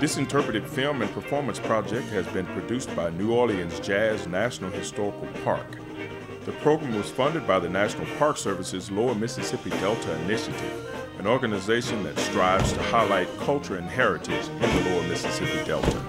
This interpretive film and performance project has been produced by New Orleans Jazz National Historical Park. The program was funded by the National Park Service's Lower Mississippi Delta Initiative, an organization that strives to highlight culture and heritage in the Lower Mississippi Delta.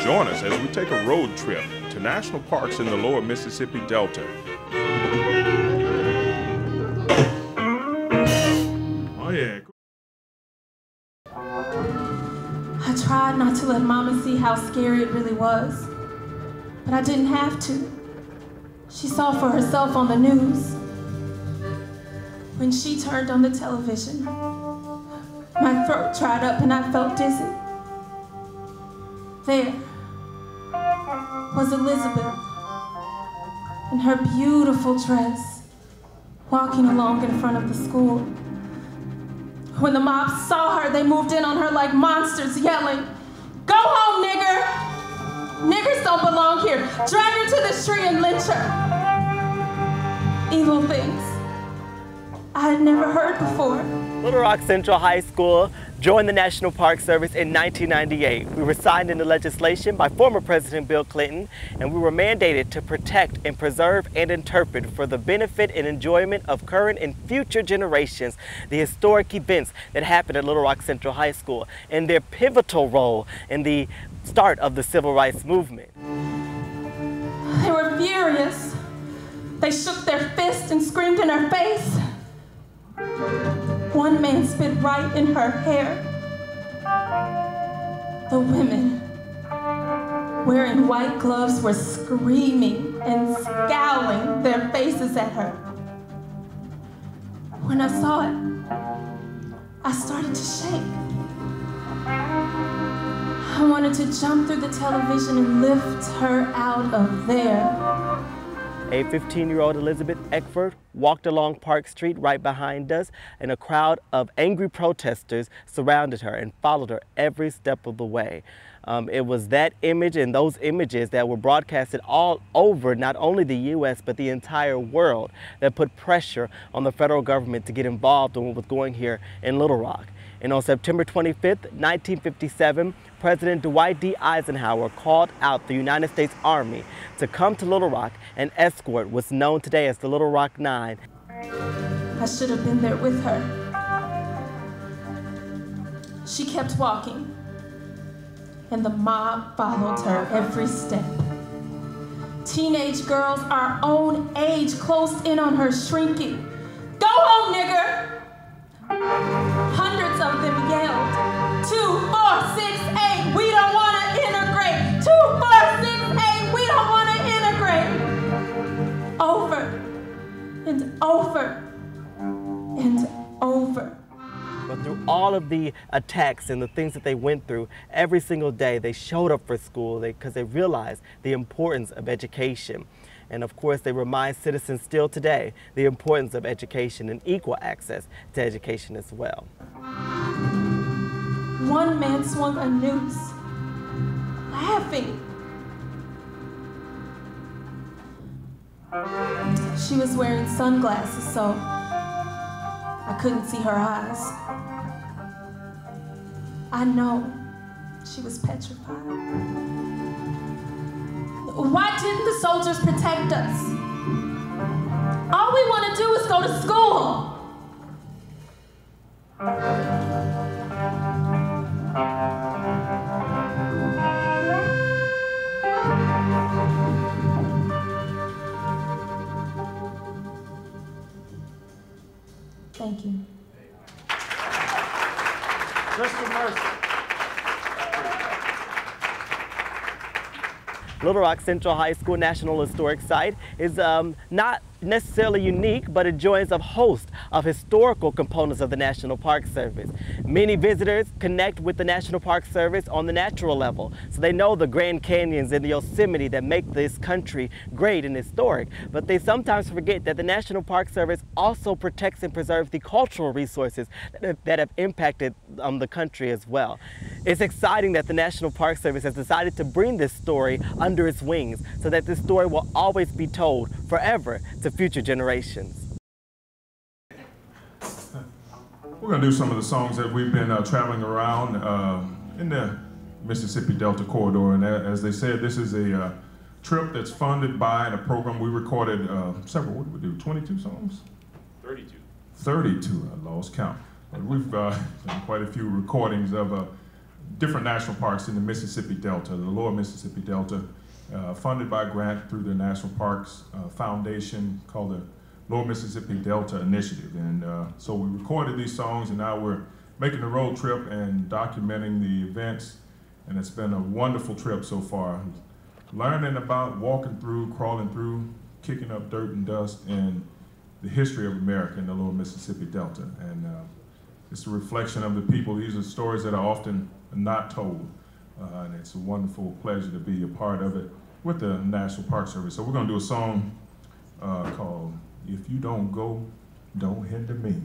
Join us as we take a road trip to national parks in the Lower Mississippi Delta. Oh yeah. I tried not to let Mama see how scary it really was, but I didn't have to. She saw for herself on the news. When she turned on the television, my throat dried up and I felt dizzy. There was Elizabeth in her beautiful dress, walking along in front of the school. When the mob saw her, they moved in on her like monsters, yelling, "Go home, nigger! Niggers don't belong here. Drag her to this tree and lynch her." Evil things I had never heard before. Little Rock Central High School joined the National Park Service in 1998. We were signed into legislation by former President Bill Clinton, and we were mandated to protect and preserve and interpret for the benefit and enjoyment of current and future generations the historic events that happened at Little Rock Central High School and their pivotal role in the start of the Civil Rights Movement. They were furious. They shook their fists and screamed in her face. One man spit right in her hair. The women, wearing white gloves, were screaming and scowling their faces at her. When I saw it, I started to shake. I wanted to jump through the television and lift her out of there. A 15-year-old Elizabeth Eckford walked along Park Street right behind us, and a crowd of angry protesters surrounded her and followed her every step of the way. It was that image and those images that were broadcasted all over not only the U.S. but the entire world that put pressure on the federal government to get involved in what was going here in Little Rock. And on September 25th, 1957, President Dwight D. Eisenhower called out the United States Army to come to Little Rock and escort what's known today as the Little Rock Nine. I should have been there with her. She kept walking, and the mob followed her every step. Teenage girls our own age closed in on her, shrieking, "Go home, nigger!" Hundreds of them yelled, 2, 4, 6, 8, we don't want to integrate. 2, 4, 6, 8, we don't want to integrate. Over and over and over. But through all of the attacks and the things that they went through, every single day they showed up for school because they realized the importance of education. And of course, they remind citizens still today the importance of education and equal access to education as well. One man swung a noose, laughing. She was wearing sunglasses, so I couldn't see her eyes. I know she was petrified. Why didn't the soldiers protect us? All we want to do is go to school. Thank you. Mr. Mercer. Little Rock Central High School National Historic Site is not necessarily unique, but it joins a host of historical components of the National Park Service. Many visitors connect with the National Park Service on the natural level, so they know the Grand Canyons and the Yosemite that make this country great and historic, but they sometimes forget that the National Park Service also protects and preserves the cultural resources that have impacted the country as well. It's exciting that the National Park Service has decided to bring this story under its wings so that this story will always be told forever to future generations. We're going to do some of the songs that we've been traveling around in the Mississippi Delta corridor. And as they said, this is a trip that's funded by a program. We recorded several, what did we do, 22 songs? 32. 32, I lost count. But we've done quite a few recordings of different national parks in the Mississippi Delta, the lower Mississippi Delta, funded by a grant through the National Parks Foundation called the Lower Mississippi Delta Initiative. And so we recorded these songs, and now we're making the road trip and documenting the events. And it's been a wonderful trip so far. Learning about walking through, crawling through, kicking up dirt and dust, and the history of America in the lower Mississippi Delta. And it's a reflection of the people. These are stories that are often not told. And it's a wonderful pleasure to be a part of it with the National Park Service. So we're going to do a song called If You Don't Go, Don't Hinder Me.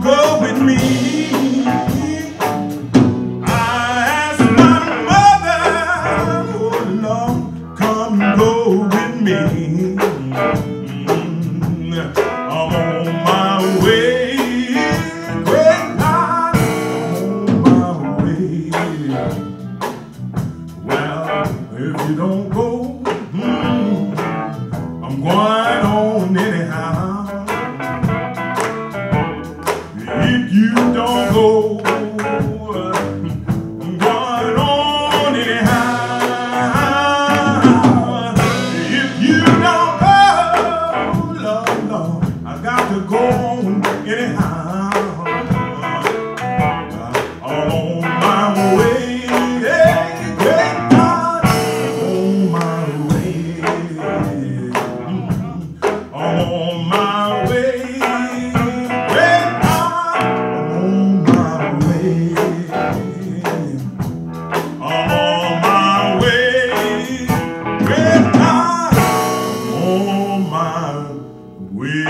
Go with me. I'm on my way, great God, I'm on my way. Well, if you don't go, I'm going on anyhow. If you don't go, I'm going on anyhow. If you don't go, Lord, Lord, I got to go on anyhow. I'm on my way, yeah, great God, I'm on my way. I'm on my way, great God, I'm on my way. I'm on my way, great God, I'm on my way.